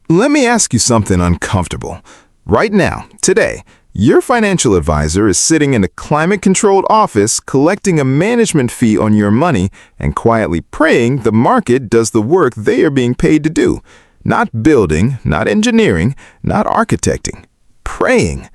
Let me ask you something uncomfortable. Right now, today, your financial advisor is sitting in a climate-controlled office collecting a management fee on your money and quietly praying the market does the work they are being paid to do. Not building, not engineering, not architecting. Praying.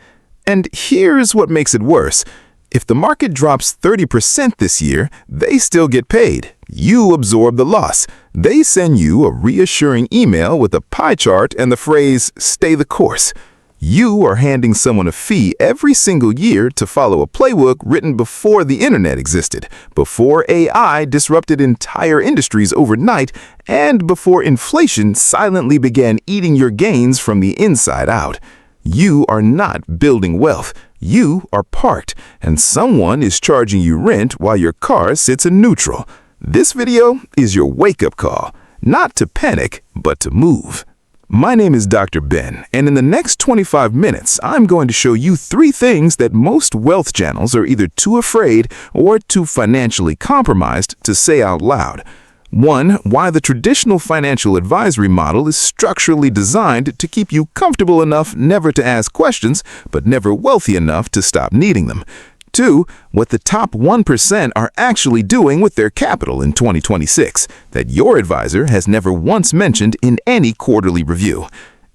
And here's what makes it worse. If the market drops 30% this year, they still get paid. You absorb the loss. They send you a reassuring email with a pie chart and the phrase, "Stay the course." You are handing someone a fee every single year to follow a playbook written before the internet existed, before AI disrupted entire industries overnight, and before inflation silently began eating your gains from the inside out. You are not building wealth. You are parked, and someone is charging you rent while your car sits in neutral. This video is your wake-up call, not to panic, but to move. My name is Dr. Ben, and in the next 25 minutes, I'm going to show you 3 things that most wealth channels are either too afraid or too financially compromised to say out loud. 1. Why the traditional financial advisory model is structurally designed to keep you comfortable enough never to ask questions, but never wealthy enough to stop needing them. 2. What the top 1% are actually doing with their capital in 2026 that your advisor has never once mentioned in any quarterly review.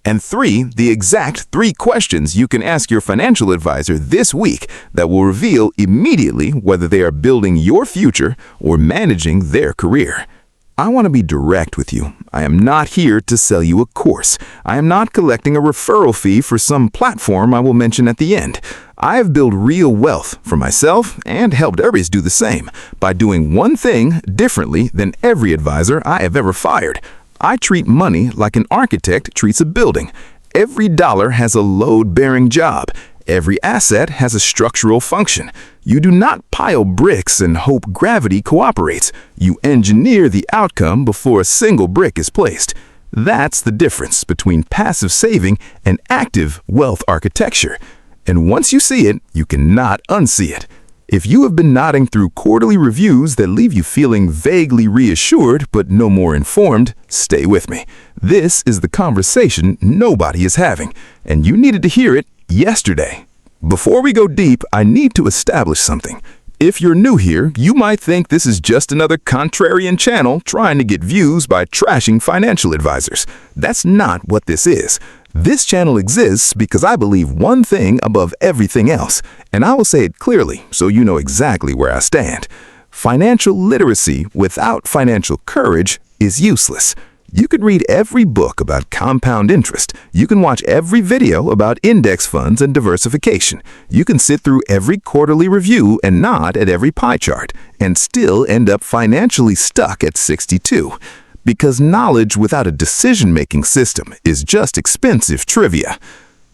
And 3. The exact 3 questions you can ask your financial advisor this week that will reveal immediately whether they are building your future or managing their career. I want to be direct with you. I am not here to sell you a course. I am not collecting a referral fee for some platform I will mention at the end. I have built real wealth for myself and helped others do the same by doing one thing differently than every advisor I have ever fired. I treat money like an architect treats a building. Every dollar has a load-bearing job. Every asset has a structural function. You do not pile bricks and hope gravity cooperates. You engineer the outcome before a single brick is placed. That's the difference between passive saving and active wealth architecture. And once you see it, you cannot unsee it. If you have been nodding through quarterly reviews that leave you feeling vaguely reassured but no more informed, stay with me. This is the conversation nobody is having, and you needed to hear it yesterday. Before we go deep, I need to establish something. If you're new here, you might think this is just another contrarian channel trying to get views by trashing financial advisors. That's not what this is. This channel exists because I believe one thing above everything else, and I will say it clearly so you know exactly where I stand. Financial literacy without financial courage is useless. You can read every book about compound interest. You can watch every video about index funds and diversification. You can sit through every quarterly review and nod at every pie chart and still end up financially stuck at 62. Because knowledge without a decision-making system is just expensive trivia.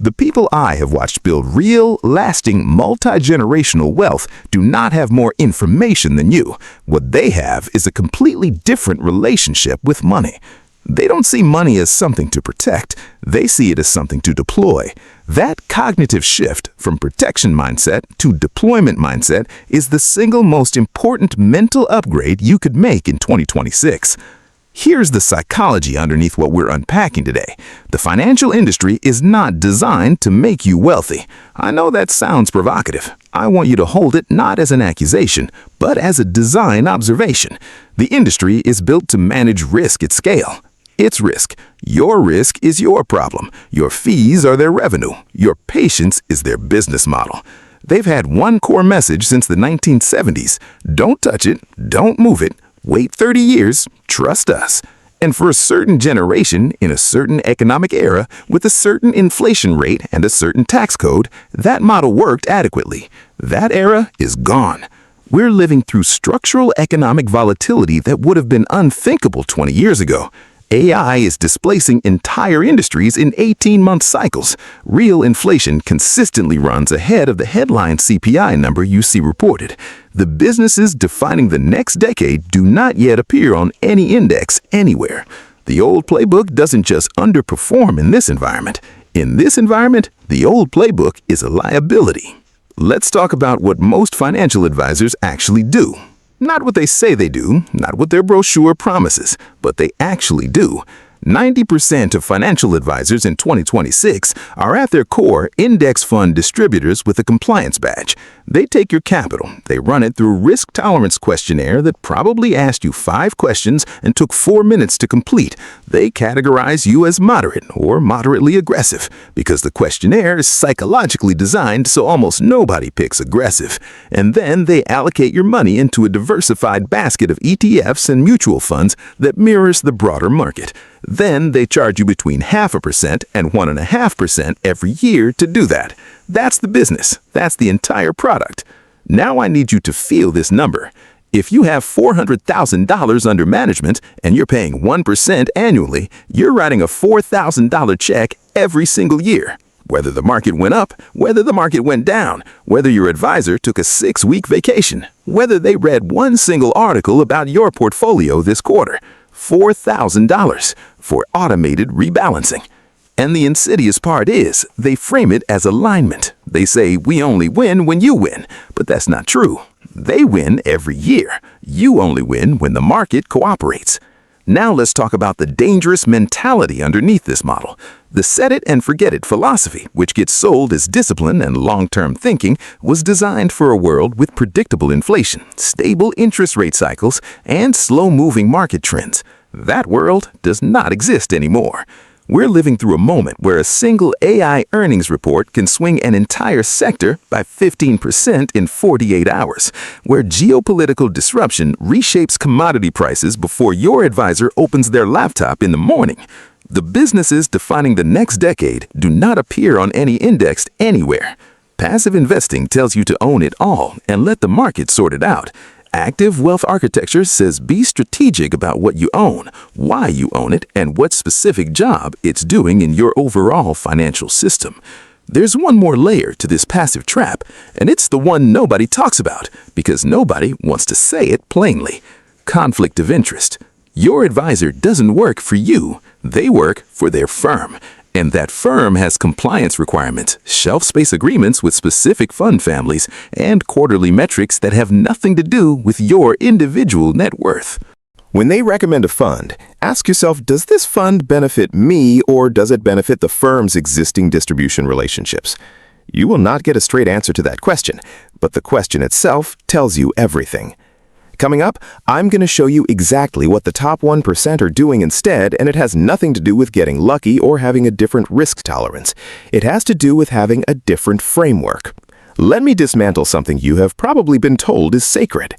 The people I have watched build real, lasting, multi-generational wealth do not have more information than you. What they have is a completely different relationship with money. They don't see money as something to protect. They see it as something to deploy. That cognitive shift from protection mindset to deployment mindset is the single most important mental upgrade you could make in 2026. Here's the psychology underneath what we're unpacking today. The financial industry is not designed to make you wealthy. I know that sounds provocative. I want you to hold it not as an accusation, but as a design observation. The industry is built to manage risk at scale. It's risk. Your risk is your problem. Your fees are their revenue. Your patience is their business model. They've had one core message since the 1970s. Don't touch it. Don't move it. Wait 30 years, trust us. And for a certain generation, in a certain economic era, with a certain inflation rate and a certain tax code, that model worked adequately. That era is gone. We're living through structural economic volatility that would have been unthinkable 20 years ago. AI is displacing entire industries in 18-month cycles. Real inflation consistently runs ahead of the headline CPI number you see reported. The businesses defining the next decade do not yet appear on any index anywhere. The old playbook doesn't just underperform in this environment. In this environment, the old playbook is a liability. Let's talk about what most financial advisors actually do. Not what they say they do, not what their brochure promises, but they actually do. 90% of financial advisors in 2026 are at their core index fund distributors with a compliance badge. They take your capital, they run it through a risk tolerance questionnaire that probably asked you 5 questions and took 4 minutes to complete. They categorize you as moderate or moderately aggressive because the questionnaire is psychologically designed so almost nobody picks aggressive. And then they allocate your money into a diversified basket of ETFs and mutual funds that mirrors the broader market. Then they charge you between 0.5% and 1.5% every year to do that. That's the business. That's the entire product. Now I need you to feel this number. If you have $400,000 under management and you're paying 1% annually, you're writing a $4,000 check every single year. Whether the market went up, whether the market went down, whether your advisor took a 6-week vacation, whether they read one single article about your portfolio this quarter. $4,000 for automated rebalancing. And the insidious part is, they frame it as alignment. They say, we only win when you win. But that's not true. They win every year. You only win when the market cooperates. Now let's talk about the dangerous mentality underneath this model. The set it and forget it philosophy, which gets sold as discipline and long-term thinking, was designed for a world with predictable inflation, stable interest rate cycles, and slow-moving market trends. That world does not exist anymore. We're living through a moment where a single AI earnings report can swing an entire sector by 15% in 48 hours, where geopolitical disruption reshapes commodity prices before your advisor opens their laptop in the morning. The businesses defining the next decade do not appear on any index anywhere. Passive investing tells you to own it all and let the market sort it out. Active wealth architecture says be strategic about what you own, why you own it, and what specific job it's doing in your overall financial system. There's one more layer to this passive trap, and it's the one nobody talks about because nobody wants to say it plainly. Conflict of interest. Your advisor doesn't work for you. They work for their firm. And that firm has compliance requirements, shelf space agreements with specific fund families, and quarterly metrics that have nothing to do with your individual net worth. When they recommend a fund, ask yourself, does this fund benefit me or does it benefit the firm's existing distribution relationships? You will not get a straight answer to that question, but the question itself tells you everything. Coming up, I'm going to show you exactly what the top 1% are doing instead, and it has nothing to do with getting lucky or having a different risk tolerance. It has to do with having a different framework. Let me dismantle something you have probably been told is sacred.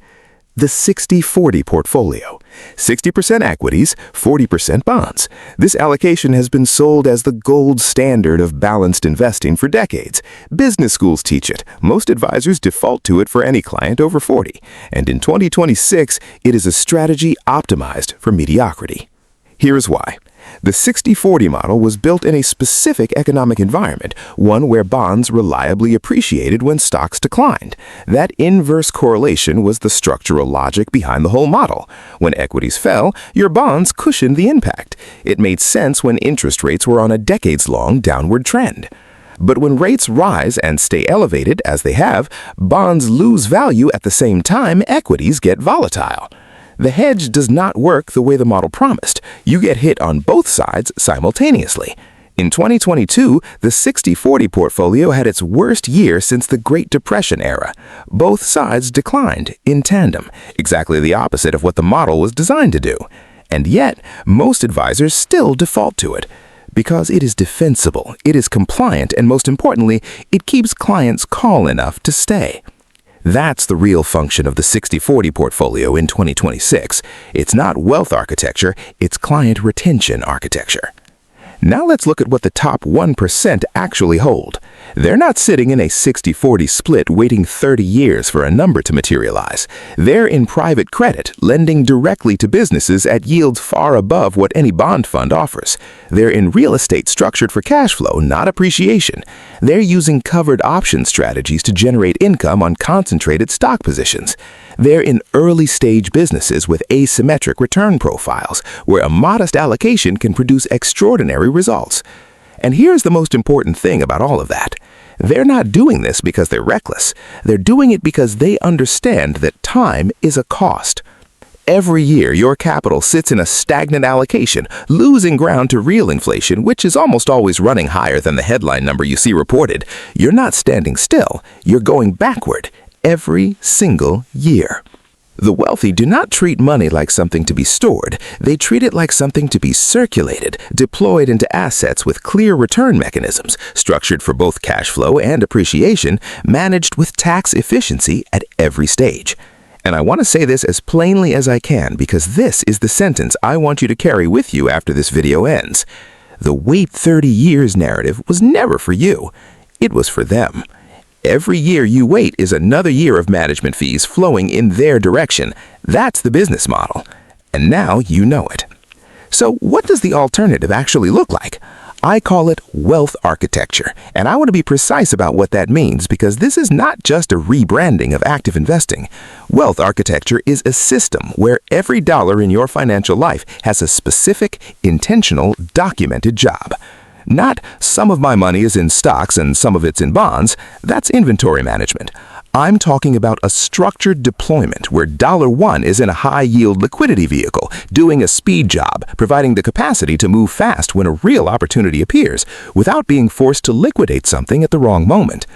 The 60-40 portfolio. 60% equities, 40% bonds. This allocation has been sold as the gold standard of balanced investing for decades. Business schools teach it. Most advisors default to it for any client over 40. And in 2026, it is a strategy optimized for mediocrity. Here's why. The 60-40 model was built in a specific economic environment, one where bonds reliably appreciated when stocks declined. That inverse correlation was the structural logic behind the whole model. When equities fell, your bonds cushioned the impact. It made sense when interest rates were on a decades-long downward trend. But when rates rise and stay elevated, as they have, bonds lose value at the same time equities get volatile. The hedge does not work the way the model promised. You get hit on both sides simultaneously. In 2022, the 60-40 portfolio had its worst year since the Great Depression era. Both sides declined in tandem, exactly the opposite of what the model was designed to do. And yet, most advisors still default to it. Because it is defensible, it is compliant, and most importantly, it keeps clients calm enough to stay. That's the real function of the 60-40 portfolio in 2026. It's not wealth architecture, it's client retention architecture. Now let's look at what the top 1% actually hold. They're not sitting in a 60-40 split waiting 30 years for a number to materialize. They're in private credit, lending directly to businesses at yields far above what any bond fund offers. They're in real estate structured for cash flow, not appreciation. They're using covered option strategies to generate income on concentrated stock positions. They're in early-stage businesses with asymmetric return profiles, where a modest allocation can produce extraordinary results. And here's the most important thing about all of that. They're not doing this because they're reckless. They're doing it because they understand that time is a cost. Every year, your capital sits in a stagnant allocation, losing ground to real inflation, which is almost always running higher than the headline number you see reported. You're not standing still, you're going backward every single year. The wealthy do not treat money like something to be stored. They treat it like something to be circulated, deployed into assets with clear return mechanisms, structured for both cash flow and appreciation, managed with tax efficiency at every stage. And I want to say this as plainly as I can because this is the sentence I want you to carry with you after this video ends. The wait 30 years narrative was never for you. It was for them. Every year you wait is another year of management fees flowing in their direction. That's the business model. And now you know it. So what does the alternative actually look like? I call it wealth architecture, and I want to be precise about what that means because this is not just a rebranding of active investing. Wealth architecture is a system where every dollar in your financial life has a specific, intentional, documented job. Not some of my money is in stocks and some of it's in bonds. That's inventory management. I'm talking about a structured deployment where $1 is in a high-yield liquidity vehicle, doing a speed job, providing the capacity to move fast when a real opportunity appears, without being forced to liquidate something at the wrong moment.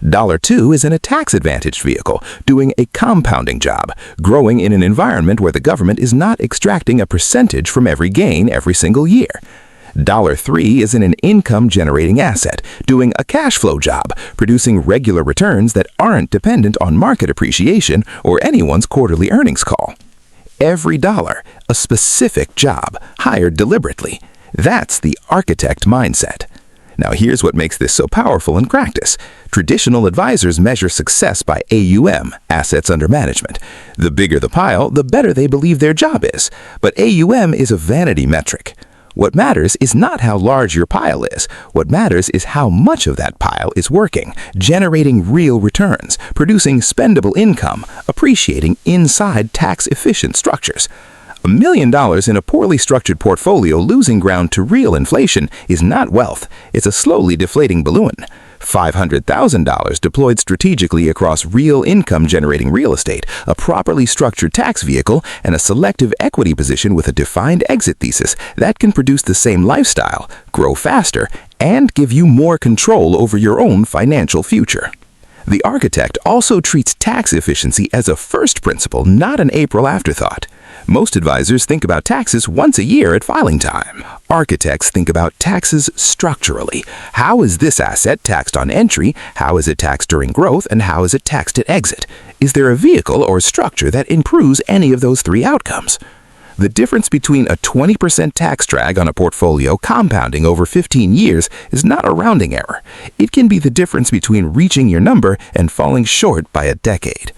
$2 is in a tax-advantaged vehicle, doing a compounding job, growing in an environment where the government is not extracting a percentage from every gain every single year. $3 is in an income-generating asset, doing a cash flow job, producing regular returns that aren't dependent on market appreciation or anyone's quarterly earnings call. Every dollar, a specific job, hired deliberately. That's the architect mindset. Now here's what makes this so powerful in practice. Traditional advisors measure success by AUM, assets under management. The bigger the pile, the better they believe their job is. But AUM is a vanity metric. What matters is not how large your pile is. What matters is how much of that pile is working, generating real returns, producing spendable income, appreciating inside tax-efficient structures. $1 million in a poorly structured portfolio losing ground to real inflation is not wealth. It's a slowly deflating balloon. $500,000 deployed strategically across real income-generating real estate, a properly structured tax vehicle, and a selective equity position with a defined exit thesis that can produce the same lifestyle, grow faster, and give you more control over your own financial future. The architect also treats tax efficiency as a first principle, not an April afterthought. Most advisors think about taxes once a year at filing time. Architects think about taxes structurally. How is this asset taxed on entry? How is it taxed during growth? And how is it taxed at exit? Is there a vehicle or structure that improves any of those three outcomes? The difference between a 20% tax drag on a portfolio compounding over 15 years is not a rounding error. It can be the difference between reaching your number and falling short by a decade.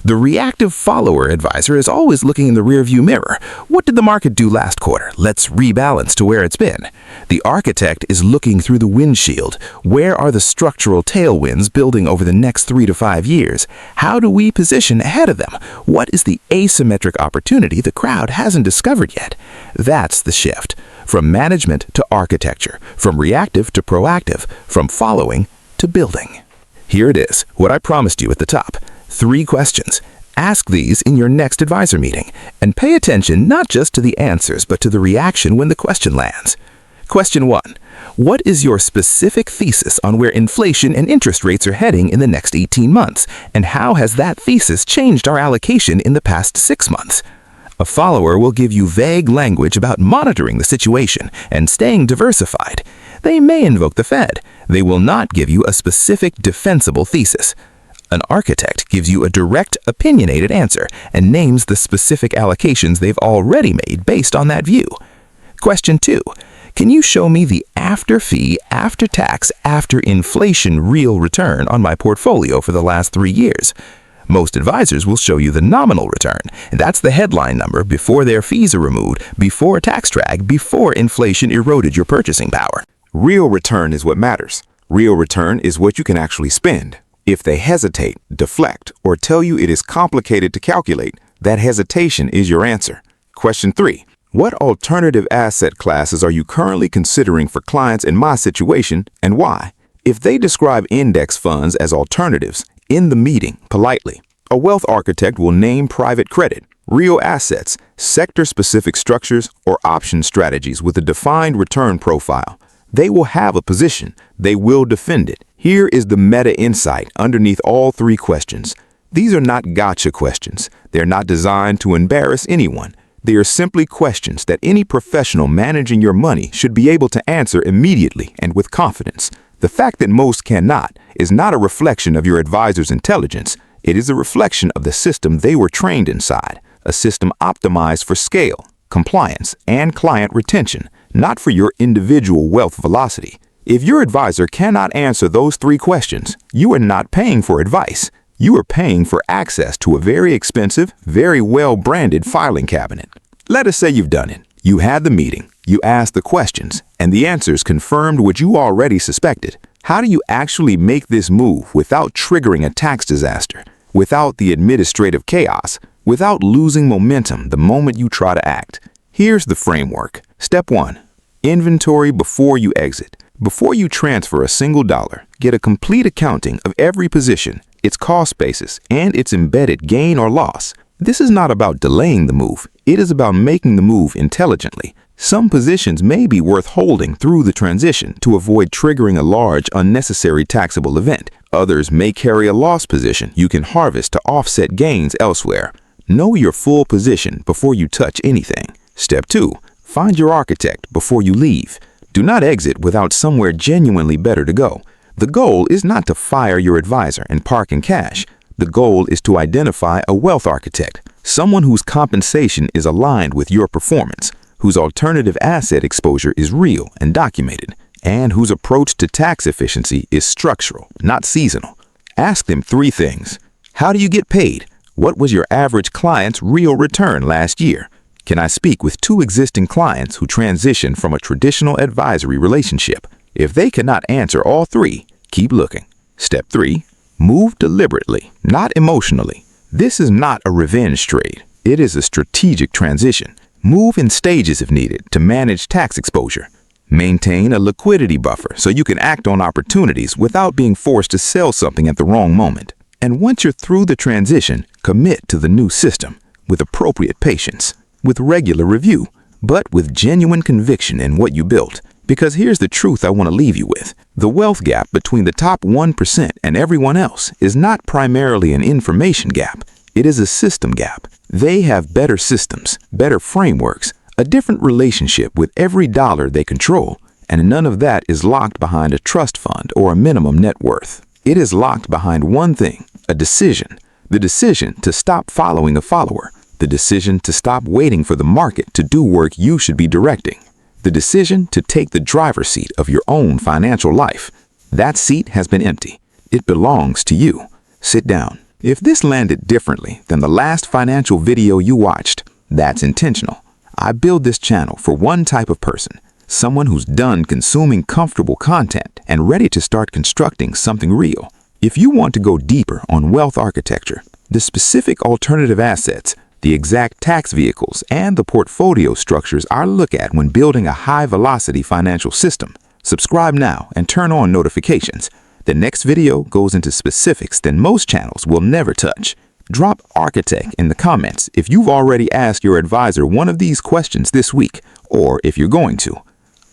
The reactive follower advisor is always looking in the rearview mirror. What did the market do last quarter? Let's rebalance to where it's been. The architect is looking through the windshield. Where are the structural tailwinds building over the next 3 to 5 years? How do we position ahead of them? What is the asymmetric opportunity the crowd hasn't discovered yet? That's the shift. From management to architecture, from reactive to proactive, from following to building. Here it is, what I promised you at the top. 3 questions. Ask these in your next advisor meeting, and pay attention not just to the answers but to the reaction when the question lands. Question 1. What is your specific thesis on where inflation and interest rates are heading in the next 18 months, and how has that thesis changed our allocation in the past 6 months? A follower will give you vague language about monitoring the situation and staying diversified. They may invoke the Fed. They will not give you a specific defensible thesis. An architect gives you a direct, opinionated answer and names the specific allocations they've already made based on that view. Question 2. Can you show me the after-fee, after-tax, after-inflation real return on my portfolio for the last 3 years? Most advisors will show you the nominal return. That's the headline number before their fees are removed, before tax drag, before inflation eroded your purchasing power. Real return is what matters. Real return is what you can actually spend. If they hesitate, deflect, or tell you it is complicated to calculate, that hesitation is your answer. Question 3. What alternative asset classes are you currently considering for clients in my situation, and why? If they describe index funds as alternatives, end the meeting politely. A wealth architect will name private credit, Real assets, sector-specific structures, or option strategies with a defined return profile. They will have a position. They will defend it. Here is the meta insight underneath all three questions. These are not gotcha questions. They're not designed to embarrass anyone. They are simply questions that any professional managing your money should be able to answer immediately and with confidence. The fact that most cannot is not a reflection of your advisor's intelligence. It is a reflection of the system they were trained inside, a system optimized for scale, compliance, and client retention, not for your individual wealth velocity. If your advisor cannot answer those three questions, you are not paying for advice. You are paying for access to a very expensive, very well-branded filing cabinet. Let us say you've done it. You had the meeting, you asked the questions, and the answers confirmed what you already suspected. How do you actually make this move without triggering a tax disaster, without the administrative chaos, without losing momentum the moment you try to act? Here's the framework. Step 1. Inventory before you exit. Before you transfer a single dollar, get a complete accounting of every position, its cost basis, and its embedded gain or loss. This is not about delaying the move. It is about making the move intelligently. Some positions may be worth holding through the transition to avoid triggering a large, unnecessary taxable event. Others may carry a loss position you can harvest to offset gains elsewhere. Know your full position before you touch anything. Step 2. Find your architect before you leave. Do not exit without somewhere genuinely better to go. The goal is not to fire your advisor and park in cash. The goal is to identify a wealth architect, someone whose compensation is aligned with your performance, whose alternative asset exposure is real and documented, and whose approach to tax efficiency is structural, not seasonal. Ask them three things. How do you get paid? What was your average client's real return last year? Can I speak with two existing clients who transitioned from a traditional advisory relationship? If they cannot answer all three, keep looking. Step 3. Move deliberately, not emotionally. This is not a revenge trade. It is a strategic transition. Move in stages if needed to manage tax exposure. Maintain a liquidity buffer so you can act on opportunities without being forced to sell something at the wrong moment. And once you're through the transition, commit to the new system with appropriate patience, with regular review, but with genuine conviction in what you built. Because here's the truth I want to leave you with. The wealth gap between the top 1% and everyone else is not primarily an information gap. It is a system gap. They have better systems, better frameworks, a different relationship with every dollar they control, and none of that is locked behind a trust fund or a minimum net worth. It is locked behind one thing, a decision. The decision to stop following a follower. The decision to stop waiting for the market to do work you should be directing. The decision to take the driver's seat of your own financial life. That seat has been empty. It belongs to you. Sit down. If this landed differently than the last financial video you watched, that's intentional. I build this channel for one type of person, someone who's done consuming comfortable content and ready to start constructing something real. If you want to go deeper on wealth architecture, the specific alternative assets, the exact tax vehicles, and the portfolio structures I look at when building a high-velocity financial system, subscribe now and turn on notifications. The next video goes into specifics that most channels will never touch. Drop architect in the comments if you've already asked your advisor one of these questions this week, or if you're going to.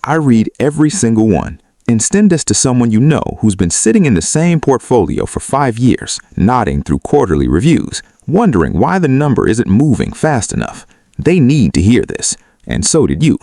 I read every single one, and send this to someone you know who's been sitting in the same portfolio for 5 years, nodding through quarterly reviews, wondering why the number isn't moving fast enough. They need to hear this, and so did you.